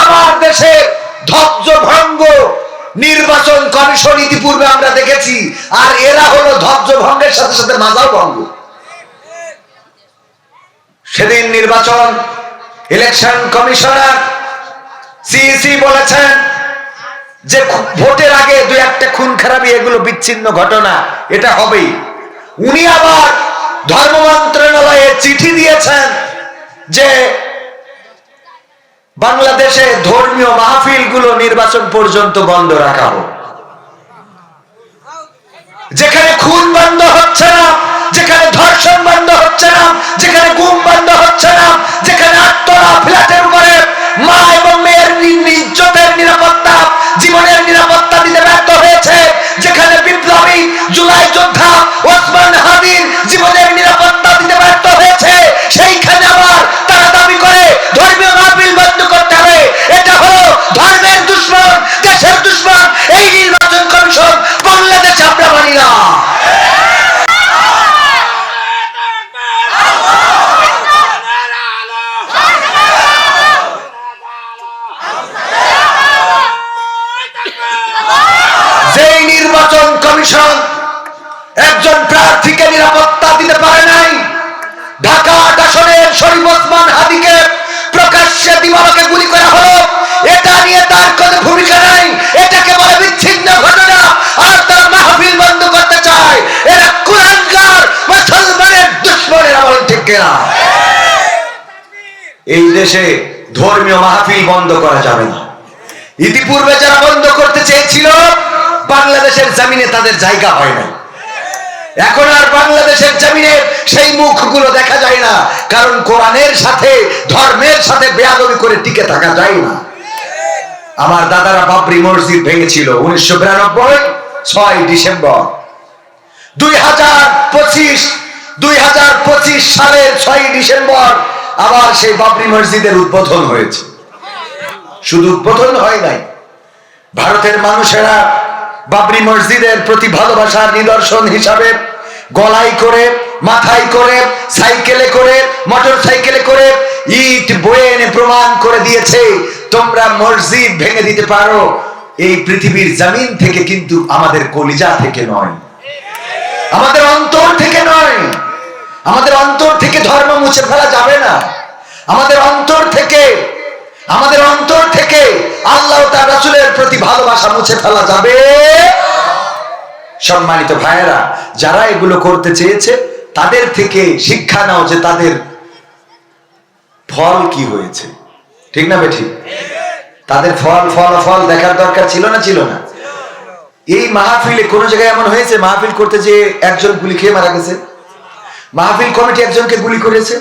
আমার দেশের ধ্বজভঙ্গ নির্বাচন কমিশন ইতিপূর্বে আমরা দেখেছি, আর এরা হলো ধ্বজভঙ্গের সাথে সাথে মাজাও ভঙ্গ। সেদিন নির্বাচন ইলেকশন কমিশনার সিইসি বলেছেন যে ভোটের আগে দুই একটা খুন খারাপি এগুলো বিচ্ছিন্ন ঘটনা, এটা হবেই। উনি আবার ধর্ম মন্ত্রণালয়ে চিঠি দিয়েছেন যে বাংলাদেশে ধর্মীয় মাহফিল গুলো নির্বাচন পর্যন্ত বন্ধ রাখা হোক। যেখানে খুন বন্ধ হচ্ছে না, যেখানে ধর্ষণ বন্ধ হচ্ছে না, যেখানে গুম বন্ধ হচ্ছে না, যেখানে আটতলা ফ্ল্যাটের উপরে মা এবং মেয়ের ইজ্জতের নিরাপত্তা, জীবনের নিরাপত্তা দিতে ব্যর্থ হয়েছে, যেখানে বিপ্লবী জুলাই যোদ্ধা ওসমান হাদির জীবনের নিরাপত্তা দিতে ব্যর্থ হয়েছে, সেইখানে আবার তারা দাবি করে ধর্মীয় মাহফিল বন্ধ করতে হবে। এটা হলো ধর্মের দুশমন, দেশের দুশমন। এই নির্বাচন কমিশন বাংলাদেশে আমরা মানি না। যেই নির্বাচন কমিশন একজন প্রার্থীকে নিরাপত্তা দিতে পারে নাই, ঢাকা ৮ আসনের শরীফ ওসমান হাদিকে প্রকাশ্যে দিবালোকে গুলি করা হলো, এটা নিয়ে তার কোনো ভূমিকা নাই। এটাকে বলে বিচ্ছিন্ন ঘটনা, আর তার মাহফিল বন্ধ করতে চায়। এরা কুলাঙ্গার মুসলমানের দুশমনের আমল, ঠিক কিনা? এই দেশে ধর্মীয় মাহফিল বন্ধ করা যাবে না। ইতিপূর্বে যারা বন্ধ করতে চেয়েছিল, বাংলাদেশের জমিনে তাদের জায়গা হয় না। এখন আর বাংলাদেশের জমিনে সেই মুখগুলো দেখা যায় না, কারণ কোরআনের সাথে ধর্মের সাথে বেয়াদবি করে টিকে থাকা যায় না। আমার দাদারা বাবরি মসজিদ ভেঙেছিল 1992 6 ডিসেম্বর। 2025 সালের 6 ডিসেম্বর আবার সেই বাবরি মসজিদের উদ্বোধন হয়েছে। শুধু উদ্বোধন হয় নাই, ভারতের মানুষেরা বাবরি মসজিদের প্রতি ভালোবাসার নিদর্শন হিসাবে গলায় করে, মাথায় করে, সাইকেলে করে, মোটর সাইকেলে করে ইট বয়ে এনে প্রমাণ করে দিয়েছে তোমরা মসজিদ ভেঙে দিতে পারো, এই পৃথিবীর জমিন থেকে, কিন্তু আমাদের কলিজা থেকে নয়, আমাদের অন্তর থেকে নয়। আমাদের অন্তর থেকে ধর্ম মুছে ফেলা যাবে না। আমাদের অন্তর থেকে আল্লাহ তার রাসূলের প্রতি ভালোবাসা মুছে ফেলা যাবে। সম্মানিত ভাইয়েরা, যারা এগুলো করতে চেয়েছে তাদের থেকে শিক্ষা নাও যে তাদের ফল কি হয়েছে, ঠিক না বেঠিক? তাদের ফল দেখার দরকার ছিল না? ছিল না? এই মাহফিলে কোন জায়গায় এমন হয়েছে মাহফিল করতে যে একজন গুলি খেয়ে মারা গেছে? মাহফিল কমিটি একজনকে গুলি করেছে,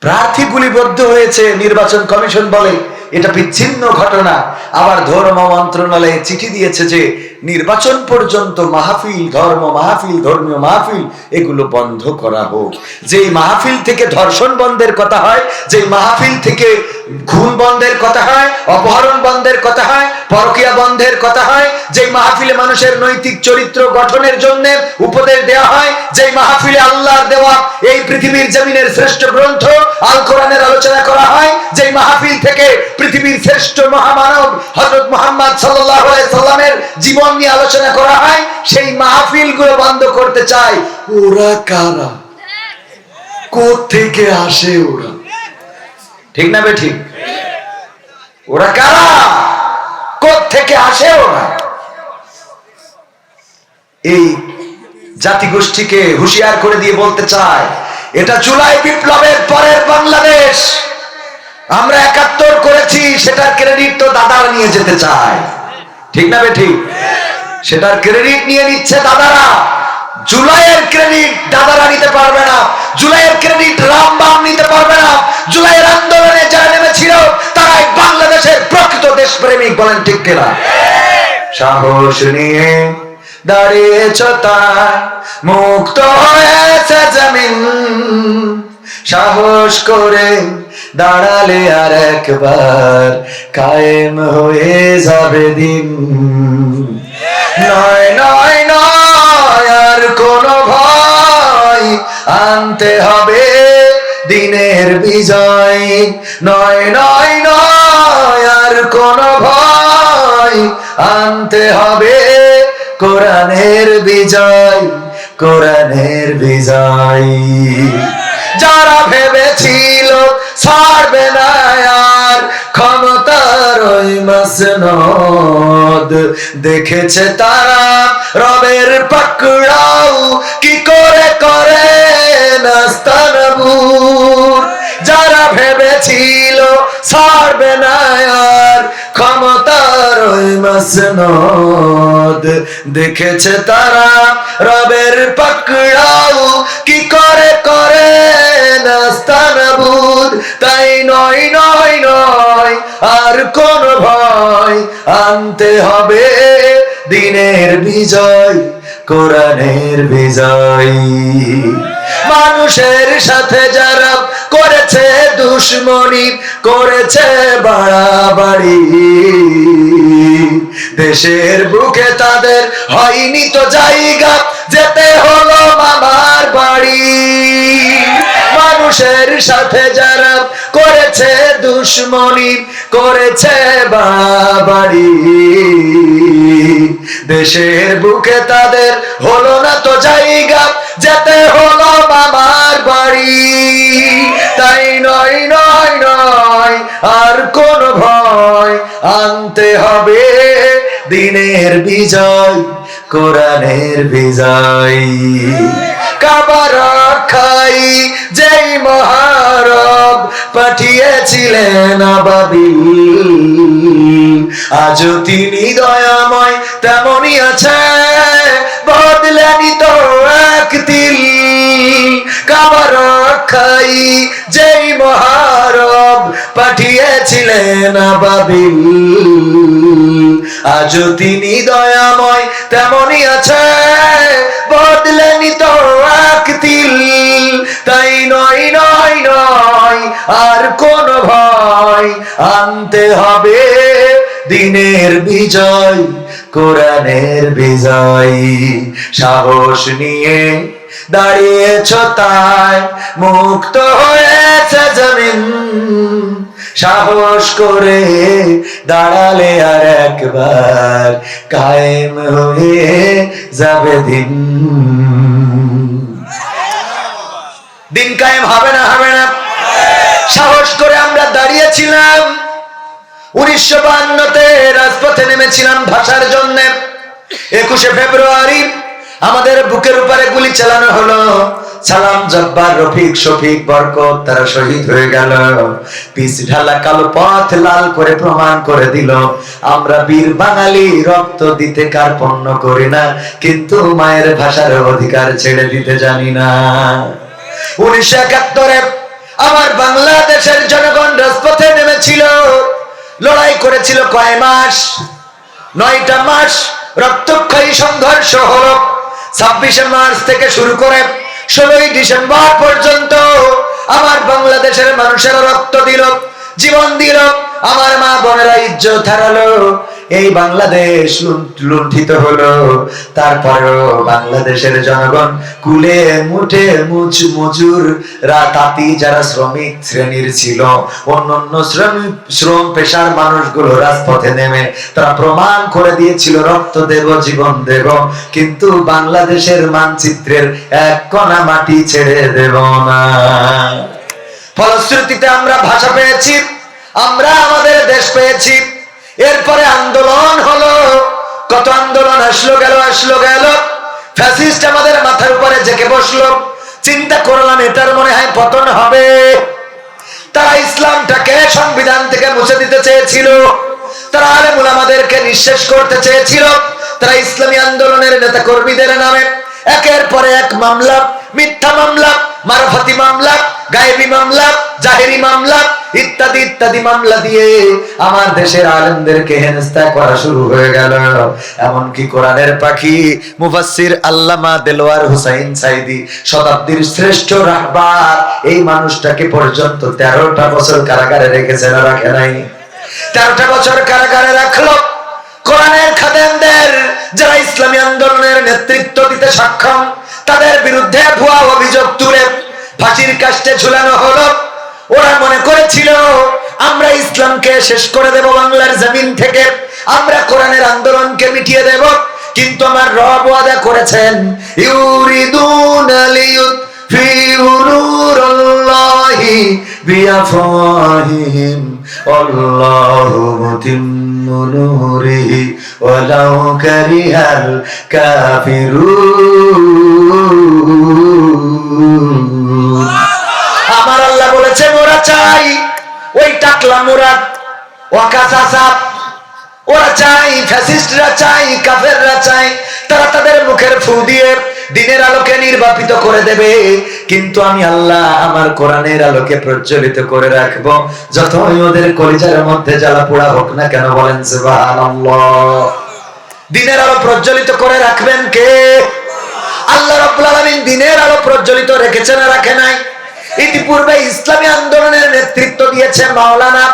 প্রার্থী গুলিবদ্ধ হয়েছে, নির্বাচন কমিশন বলে এটা বিচ্ছিন্ন ঘটনা। আবার ধর্ম মন্ত্রণালয়ে চিঠি দিয়েছে যে নির্বাচন পর্যন্ত মাহফিল, ধর্মীয় মাহফিল এগুলো বন্ধ করা হোক। যেই মাহফিল থেকে ধর্ষণ বন্ধের কথা হয়, যেই মাহফিল থেকে খুন বন্ধের কথা হয়, অপহরণ বন্ধের কথা হয়, পরকীয়া বন্ধের কথা হয়, যেই মাহফিলে মানুষের নৈতিক চরিত্র গঠনের জন্য উপদেশ দেওয়া হয়, যেই মাহফিলে আল্লাহর দেওয়া এই পৃথিবীর জমিনের শ্রেষ্ঠ গ্রন্থ আল কোরআনের আলোচনা করা হয়, যেই মাহফিল থেকে পৃথিবীর শ্রেষ্ঠ মহামানব হযরত মুহাম্মদ সাল্লাল্লাহু আলাইহি সাল্লামের জীবন নিয়ে আলোচনা করা হয়, সেই মাহফিল গুলো বন্ধ করতে চায়। ওরা কারা? কোত্থেকে আসে ওরা? ঠিক না বেঠিক? ওরা কারা? কোত্থেকে আসে ওরা? এই জাতিগোষ্ঠীকে হুঁশিয়ার করে দিয়ে বলতে চায়, এটা জুলাই বিপ্লবের পরের বাংলাদেশ। আমরা ৭১ করেছি, সেটার ক্রেডিট তো দাদারা নিয়ে যেতে চায়, ঠিক না বেঠিক? সেটার ক্রেডিট নিয়ে নিচ্ছে দাদারা। জুলাইয়ের ক্রেডিট দাদারা নিতে পারবে না, জুলাইয়ের ক্রেডিট রামবাম নিতে পারবে না। জুলাইয়ের আন্দোলনে যারা নেমেছিল তারাই বাংলাদেশের প্রকৃত দেশপ্রেমিক, বলেন ঠিক কিনা? সাহস নিয়ে দাঁড়িয়েছ তাই মুক্ত হয়েছে জমিন, সাহস করে দাঁড়ালে আর একবার কায়েম হয়ে যাবে দিন। নয় নয় নয় আর কোনো ভয়, আনতে হবে দিনের বিজয়। নয় নয় নয় আনতে হবে কোরআনের বিজয়, কোরআনের বিজয়। যারা ভেবেছিল ছাড়বে না আর ক্ষমতার ওই মাসনদ, দেখেছে তারা রবের পাকড়াও কি করে করে নাস্তানাবুদ। যারা ভেবেছিল ছাড়বে না আর ক্ষমতার ওই মাসনদ, দেখেছে তারা রবের পাকড়াও কি করে করে নাস্তানাবুদ। তাই নয় নয় নয় আর কোন ভয়, আনতে হবে দিনের বিজয়, কোরআনের বিজয়। মানুষের সাথে যারা করেছে দুশ্মনী, করেছে বাড়াবাড়ি, দেশের বুকে তাদের হয়নি তো জায়গা, যেতে হলো মামার বাড়ি। মানুষের সাথে যারা করেছে দুশ্মনী, করেছে বাড়াবাড়ি, দেশের বুকে তাদের হলো না তো জায়গা, যেতে হলো মামার বাড়ি। তাই নয় নয় নয় আর কোন ভয়, আনতে হবে দিনের বিজয়, কোরআনের বিজয়। কাবা রক্ষাই যেই মহারব পাঠিয়েছিলেন আবাবিল, আজও তিনি দয়াময় তেমনই আছে, বদলেনি তো এক তিল। কাবা রক্ষাই যেই মহারব পাঠিয়েছিলেন আবাবিল, আজও তিনি দয়াময় তেমনই আছে, বদলেনি তো এক তিল। তাই নয় নয় নয় আর কোন ভয়, আনতে হবে দিনের বিজয়, কোরআনের বিজয়। সাহস নিয়ে দাঁড়িয়েছ তাই মুক্ত হয়েছে জমিন, সাহস করে দাঁড়ালে আর একবার কায়েম হয়ে যাবে দিন। দিন কায়েম হবে না, হবে না? সাহস করে আমরা দাঁড়িয়েছিলাম। 1952-তে রাজপথে নেমেছিলাম ভাষার জন্য। 21শে ফেব্রুয়ারি আমাদের বুকের উপরে গুলি চালানো হলো। সালাম, জব্বার, রফিক, শফিক, বরকত তারা শহীদ হয়ে গেল। পিছ ঢালা কালো পথ লাল করে প্রমাণ করে দিল আমরা বীর বাঙালি, রক্ত দিতে কার্পণ্য করি না, কিন্তু মায়ের ভাষার অধিকার ছেড়ে দিতে জানি না। 1971-এ আমার বাংলাদেশের জনগণ রাজপথে নেমেছিল, লড়াই করেছিল কয় মাস? 9টা মাস রক্তক্ষয়ী সংঘর্ষ হলো। 26শে মার্চ থেকে শুরু করে 16ই ডিসেম্বর পর্যন্ত আমার বাংলাদেশের মানুষেরা রক্ত দিল, জীবন দিল, আমার মা বোনেরা ইজ্জত হারালো, এই বাংলাদেশ লুণ্ঠিত হলো। তারপরেও বাংলাদেশের জনগণ কুলে মুঠে মজুর তাঁতি যারা শ্রমিক শ্রেণীর ছিল, অন্যান্য শ্রম পেশার মানুষগুলো রাজপথে নেমে তারা প্রমাণ করে দিয়েছিল রক্ত দেব, জীবন দেব, কিন্তু বাংলাদেশের মানচিত্রের এক কণা মাটি ছেড়ে দেব না। ফলশ্রুতিতে আমরা ভাষা পেয়েছি, আমরা আমাদের দেশ পেয়েছি। এরপরে আন্দোলন হলো, কত আন্দোলন আসলো গেল, ফ্যাসিস্ট আমাদের মাথার উপরে জেকে বসলো। চিন্তা করলাম এটার মনে হয় পতন হবে। তারা ইসলামটাকে সংবিধান থেকে মুছে দিতে চেয়েছিল, তারা আলেম উলামাদেরকে নিঃশেষ করতে চেয়েছিল। তারা ইসলামী আন্দোলনের নেতা কর্মীদের নামে একের পর এক মামলা, মিথ্যা মামলা, মারফতি মামলা, গায়েবী মামলা, জাহেরি মামলা ইত্যাদি ইত্যাদি মামলা দিয়ে আমার দেশের আলেমদেরকে হেনস্থা করা শুরু হয়ে গেল। এমনকি কোরআনের পাখি মুফাসসির আল্লামা দেলোয়ার হুসাইন সাইদি, শতাব্দীর শ্রেষ্ঠ রাহবার, এই মানুষটাকে পর্যন্ত 13টা বছর কারাগারে রেখেছে না রাখে নাই? 13টা বছর কারাগারে রাখলো কোরআনের খাদেমদের, যারা ইসলামী আন্দোলনের নেতৃত্ব দিতে সক্ষম, তাদের বিরুদ্ধে ভুয়া অভিযোগ তুলে ফাঁসির কাস্টে ঝুলানো হলো। ওরা মনে করেছিল আমরা ইসলামকে শেষ করে দেব বাংলার জমিন থেকে, আমরা কোরআনের আন্দোলনকে মিটিয়ে দেব, কিন্তু আমার রব ওয়াদা করেছেন ইউরিদুনা লিয়ুতফিউ নূরাল্লাহি বিআফওয়াহিহিম আল্লাহু মুতিম্মু নূরিহি ওয়ালাউ কারিহাল কাফিরুন। আমার আল্লাহ বলেছেন ওরা চাই ওই টাকলা মুরাদ ওয়াকাসাসাব, ওরা চাই, ফ্যাসিস্টরা চাই, কাফেররা চাই, তারা তাদের মুখের ফু দিয়ে দিনের আলোকে নির্বাপিত করে দেবে, কিন্তু আমি আল্লাহ আমার কোরআনের আলোকে প্রজ্বলিত করে রাখবো, যতই ওদের কলিজার মধ্যে জ্বালা পোড়া হোক না কেন। বলেন সুবহানাল্লাহ। দিনের আলো প্রজ্বলিত করে রাখবেন কে? আল্লাহ রাব্বুল আলামিন দিনের আলো প্রজ্বলিত রেখেছে না রাখে নাই? ইতিপূর্বে ইসলামী আন্দোলনের নেতৃত্ব দিয়েছে মাওলানা,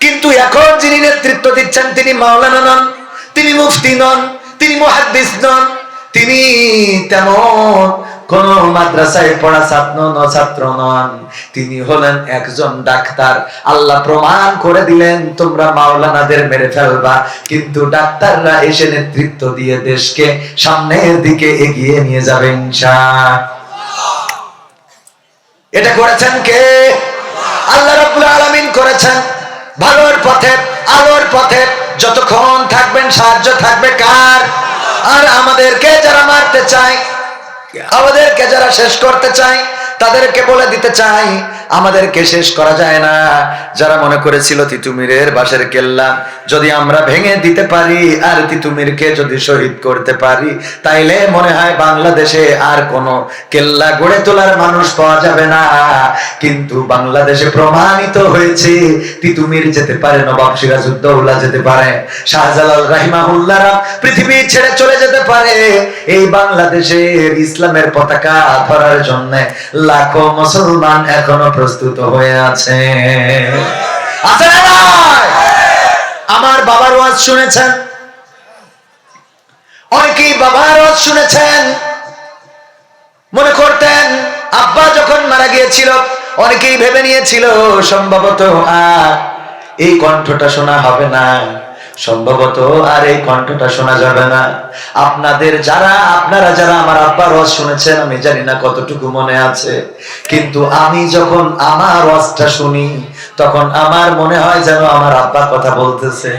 কিন্তু এখন যিনি নেতৃত্ব দিচ্ছেন তিনি মাওলানা নন, তিনি মুফতি নন, তিনি মুহাদ্দিস নন, তিনি তেমন কোন মাদ্রাসায় পড়া ছাত্র নন, তিনি হলেন একজন ডাক্তার। আল্লাহ প্রমাণ করে দিলেন তোমরা মাওলানাদের মেরে ফেলবা, কিন্তু ডাক্তাররা এসে নেতৃত্ব দিয়ে দেশকে সামনের দিকে এগিয়ে নিয়ে যাবে ইনশাআল্লাহ। এটা করেছেন কে? আল্লাহ রাব্বুল আলামিন করেছেন। ভালোর পথে, আলোর পথে যতক্ষণ থাকবেন সাহায্য থাকবে কার? আর আমাদেরকে যারা মারতে চায়, আমাদেরকে যারা শেষ করতে চায়, তাদেরকে বলে দিতে চাই আমাদেরকে শেষ করা যায় না। যারা মনে করেছিল তিতুমিরের বাঁশের কেল্লা যদি আমরা ভেঙে দিতে পারি আর তিতুমিরকে যদি শহীদ করতে পারি, তাইলে মনে হয় বাংলাদেশে আর কোনো কেল্লা গড়ে তোলার মানুষ পাওয়া যাবে না। কিন্তু বাংলাদেশে প্রমাণিত হয়েছে তিতুমির যেতে পারে, নবাব সিরাজউদ্দৌলা যেতে পারে, শাহজালাল রাহিমাহুল্লাহরা পৃথিবী ছেড়ে চলে যেতে পারে। এই বাংলাদেশের ইসলামের পতাকা ধরার জন্য লাখো মুসলমান এখনো প্রস্তুত হয়ে আছে। আমার বাবার ওয়াজ শুনেছেন, অনেকেই বাবার ওয়াজ শুনেছেন, মনে করতেন আব্বা যখন মারা গিয়েছিল অনেকেই ভেবে নিয়েছিল সম্ভবত আর এই কণ্ঠটা শোনা হবে না, সম্ভবত আর এই কণ্ঠটা শোনা যাবে না। আপনারা যারা আমার আব্বার ওয়াজ শুনেছেন, আমি জানি না কতটুকু মনে আছে, কিন্তু আমি যখন আমার ওয়াজটা শুনি তখন আমার মনে হয় যেন আমার আব্বা কথা বলতেছে।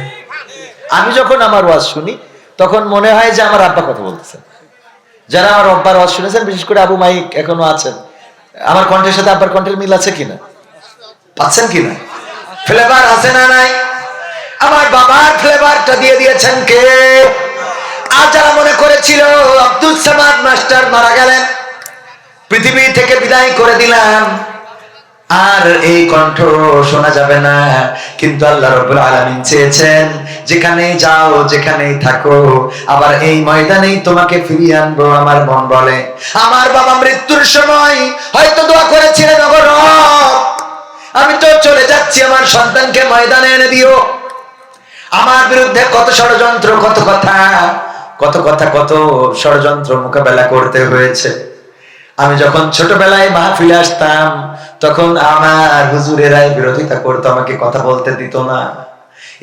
আমি যখন আমার ওয়াজ শুনি তখন মনে হয় যে আমার আব্বা কথা বলতেছে। যারা আমার আব্বার ওয়াজ শুনেছেন, বিশেষ করে আবু মাইক এখনো আছেন, আমার কণ্ঠের সাথে আব্বার কণ্ঠের মিল আছে কিনা, পাচ্ছেন কিনা, ফ্লেভার আছে না নাই? আমার বাবার ফ্লেভারটা দিয়ে দিয়েছেন কে? আর যারা মনে করেছিল আব্দুল সামাদ মাস্টার মারা গেলেন, পৃথিবী থেকে বিদায় করে দিলাম, আর এই কণ্ঠ শোনা যাবে না, কিন্তু আল্লাহ রাব্বুল আলামিন চেয়েছেন যেখানেই যাও যেখানেই থাকো আবার এই ময়দানেই তোমাকে ফিরিয়ে আনবো। আমার মন বলে, আমার বাবা মৃত্যুর সময় হয়তো দোয়া করেছিলেন, ওগো রব আমি তো চলে যাচ্ছি, আমার সন্তানকে ময়দানে এনে দিও। আমার বিরুদ্ধে কত ষড়যন্ত্র, কত ষড়যন্ত্র মোকাবেলা করতে হয়েছে। আমি যখন ছোটবেলায় মাহফিলে আসতাম তখন আমার হুজুরেরাই বিরোধিতা করতো, আমাকে কথা বলতে দিত না।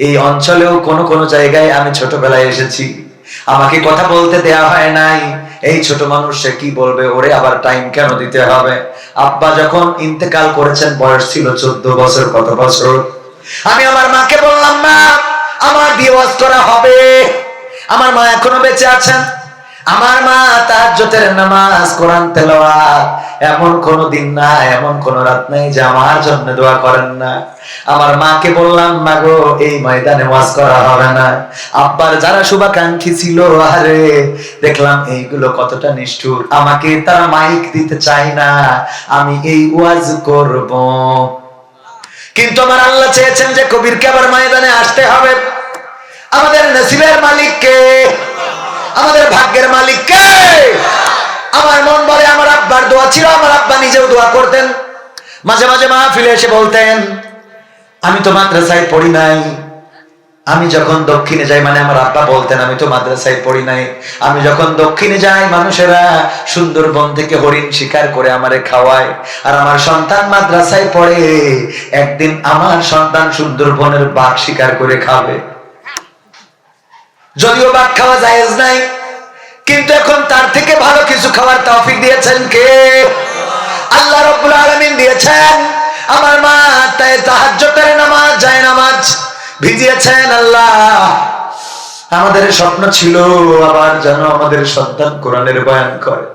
এই অঞ্চলেও কোন জায়গায় আমি ছোটবেলায় এসেছি, আমাকে কথা বলতে দেয়া হয় নাই। এই ছোট মানুষ সে কি বলবে, ওরে আবার টাইম কেন দিতে হবে? আব্বা যখন ইন্তেকাল করেছেন বয়স ছিল 14 বছর। কত বছর? আমি আমার মাকে বললাম, মা আমার বিয়ে ওয়াজ করা হবে। আমার মা এখনো বেঁচে আছেন। আমার মা তাহাজ্জুদের নামাজ, কোরআন তেলাওয়াত, এমন কোন দিন না, এমন কোন রাত নাই যে আমার জন্য দোয়া করেন না। আমার মাকে বললাম, মা গো এই ময়দানে ওয়াজ করা হবে না। আব্বার যারা শুভাকাঙ্ক্ষী ছিল, আরে দেখলাম এইগুলো কতটা নিষ্ঠুর, আমাকে তারা মাইক দিতে চায় না, আমি এই ওয়াজ করব। কিন্তু আমার আল্লাহ চেয়েছেন যে কবিরকে আবার ময়দানে আসতে হবে। আমাদের নসিবের মালিক কে? আমাদের ভাগ্যের মালিক কে? আমার মন বলে আমার আব্বার দোয়া ছিল, আমার আব্বা নিজেও দোয়া করতেন। মাঝে মাঝে মাহফিলে এসে বলতেন, আমি তো মাদ্রাসায় পড়ি নাই। আমি যখন দক্ষিণে যাই, মানে আমার আব্বা বলতেন আমি তো মাদ্রাসায় পড়ি নাই, আমি যখন দক্ষিণে যাই মানুষেরা সুন্দরবন থেকে হরিণ শিকার করে আমারে খাওয়ায়, আর আমার সন্তান মাদ্রাসায় পড়ে, একদিন আমার সন্তান সুন্দরবনের বাঘ শিকার করে খাবে। যদিও ভাত খাওয়া জায়েজ নাই, কিন্তু এখন তার থেকে ভালো কিছু খাওয়ার তৌফিক দিয়েছেন কে? আল্লাহ রাব্বুল আলামিন দিয়েছেন। আমার মা তাই তাহাজ্জুদের নামাজ, যায় নামাজ ভিজিয়েছেন। আল্লাহ, আমাদের স্বপ্ন ছিল আবার যেন আমাদের সন্তান কোরআনের বয়ান করে।